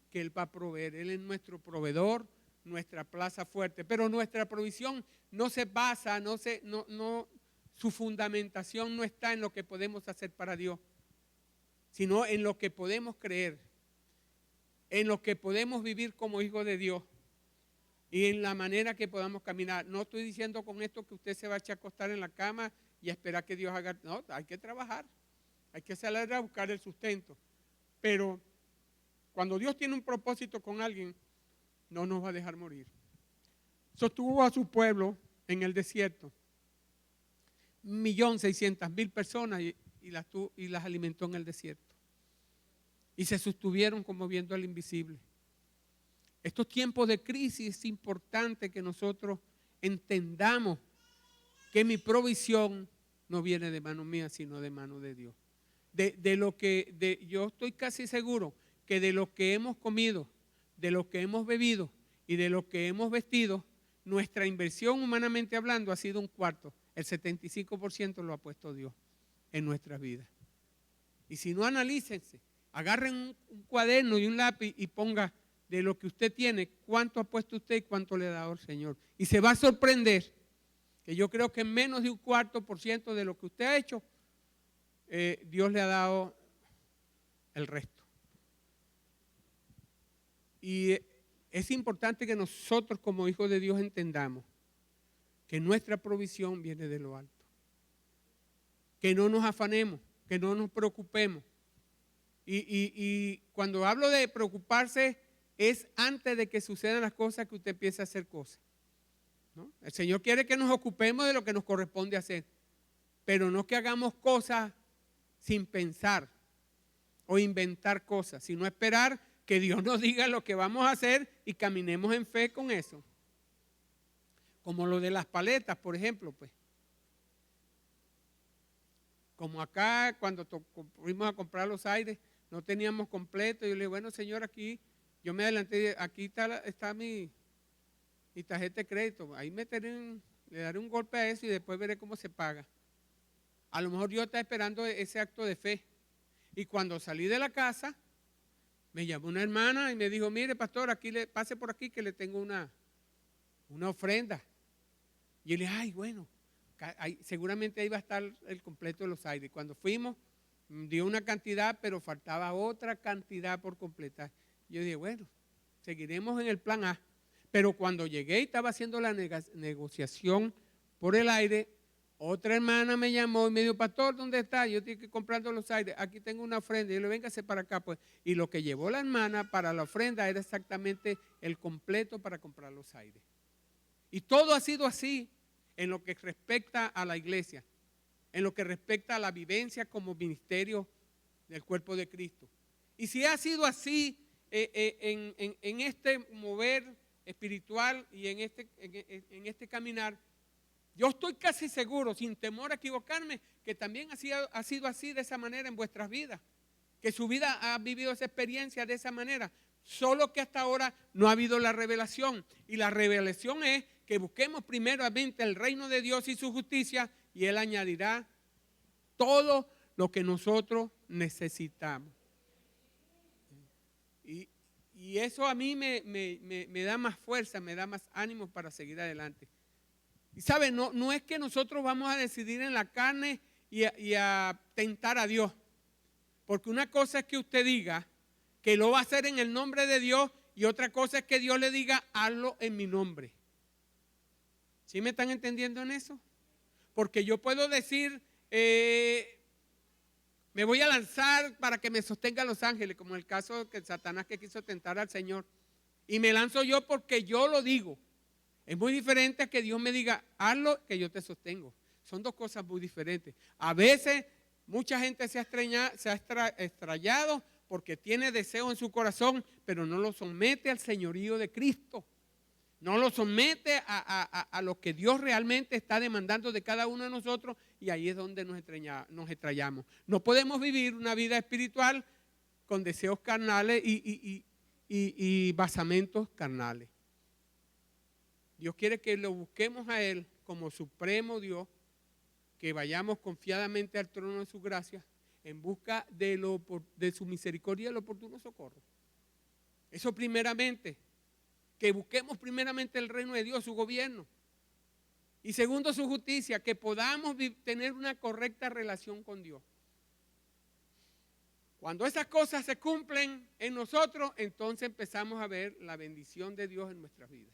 que Él va a proveer. Él es nuestro proveedor, nuestra plaza fuerte. Pero nuestra provisión no se basa, su fundamentación no está en lo que podemos hacer para Dios, sino en lo que podemos creer, en lo que podemos vivir como hijos de Dios y en la manera que podamos caminar. No estoy diciendo con esto que usted se va a echar a acostar en la cama y a esperar que Dios haga. No, hay que trabajar, hay que salir a buscar el sustento. Pero cuando Dios tiene un propósito con alguien, no nos va a dejar morir. Sostuvo a su pueblo en el desierto, 1.600.000 personas y las alimentó en el desierto. Y se sostuvieron como viendo al invisible. Estos tiempos de crisis es importante que nosotros entendamos que mi provisión no viene de mano mía, sino de mano de Dios. Yo estoy casi seguro que de lo que hemos comido, de lo que hemos bebido y de lo que hemos vestido, nuestra inversión humanamente hablando ha sido un cuarto. El 75% lo ha puesto Dios en nuestras vidas. Y si no, analícense, agarren un cuaderno y un lápiz y ponga de lo que usted tiene, cuánto ha puesto usted y cuánto le ha dado el Señor. Y se va a sorprender que yo creo que en menos de un 4% de lo que usted ha hecho, Dios le ha dado el resto. Y es importante que nosotros como hijos de Dios entendamos que nuestra provisión viene de lo alto. Que no nos afanemos, que no nos preocupemos. Y cuando hablo de preocuparse es antes de que sucedan las cosas que usted empiece a hacer cosas, ¿no? El Señor quiere que nos ocupemos de lo que nos corresponde hacer, pero no que hagamos cosas sin pensar o inventar cosas, sino esperar que Dios nos diga lo que vamos a hacer y caminemos en fe con eso. Como lo de las paletas, por ejemplo, pues. Como acá cuando fuimos a comprar los aires, no teníamos completo. Yo le dije, bueno, Señor, aquí, yo me adelanté, aquí está mi tarjeta de crédito. Ahí le daré un golpe a eso y después veré cómo se paga. A lo mejor Dios está esperando ese acto de fe. Y cuando salí de la casa, me llamó una hermana y me dijo, mire, pastor, pase por aquí que le tengo una ofrenda. Y yo le dije, ay, bueno, seguramente ahí va a estar el completo de los aires. Cuando fuimos, dio una cantidad, pero faltaba otra cantidad por completar. Yo dije, bueno, seguiremos en el plan A. Pero cuando llegué y estaba haciendo la negociación por el aire, otra hermana me llamó y me dijo, pastor, ¿dónde está? Yo estoy comprando los aires, aquí tengo una ofrenda. Y yo le véngase para acá, pues. Y lo que llevó la hermana para la ofrenda era exactamente el completo para comprar los aires. Y todo ha sido así en lo que respecta a la iglesia, en lo que respecta a la vivencia como ministerio del cuerpo de Cristo. Y si ha sido así en este mover espiritual y en este caminar, yo estoy casi seguro, sin temor a equivocarme, que también ha sido así de esa manera en vuestras vidas, que su vida ha vivido esa experiencia de esa manera, solo que hasta ahora no ha habido la revelación. Y la revelación es que busquemos primeramente el reino de Dios y su justicia, y Él añadirá todo lo que nosotros necesitamos. Y eso a mí me da más fuerza, me da más ánimo para seguir adelante. Y sabe, no es que nosotros vamos a decidir en la carne y a tentar a Dios. Porque una cosa es que usted diga que lo va a hacer en el nombre de Dios, y otra cosa es que Dios le diga, hazlo en mi nombre. ¿Sí me están entendiendo en eso? Porque yo puedo decir, me voy a lanzar para que me sostengan los ángeles, como en el caso de Satanás que quiso tentar al Señor. Y me lanzo yo porque yo lo digo. Es muy diferente a que Dios me diga, hazlo, que yo te sostengo. Son dos cosas muy diferentes. A veces mucha gente se ha extrañado porque tiene deseo en su corazón, pero no lo somete al señorío de Cristo. No lo somete a lo que Dios realmente está demandando de cada uno de nosotros, y ahí es donde nos extrañamos. No podemos vivir una vida espiritual con deseos carnales y basamentos carnales. Dios quiere que lo busquemos a Él como supremo Dios, que vayamos confiadamente al trono de su gracia en busca de su misericordia y el oportuno socorro. Eso primeramente, que busquemos primeramente el reino de Dios, su gobierno. Y segundo, su justicia, que podamos tener una correcta relación con Dios. Cuando esas cosas se cumplen en nosotros, entonces empezamos a ver la bendición de Dios en nuestras vidas.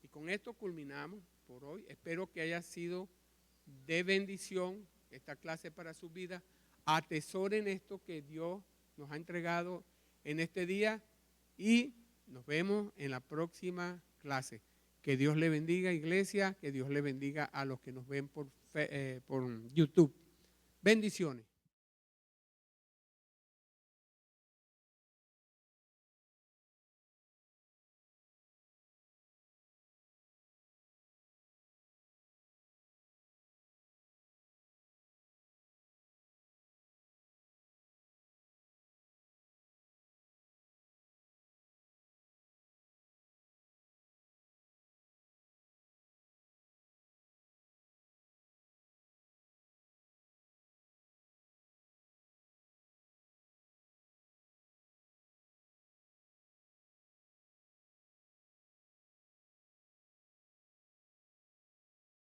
Y con esto culminamos por hoy. Espero que haya sido de bendición esta clase para su vida. Atesoren esto que Dios nos ha entregado en este día y nos vemos en la próxima clase. Que Dios le bendiga, iglesia, que Dios le bendiga a los que nos ven por YouTube. Bendiciones.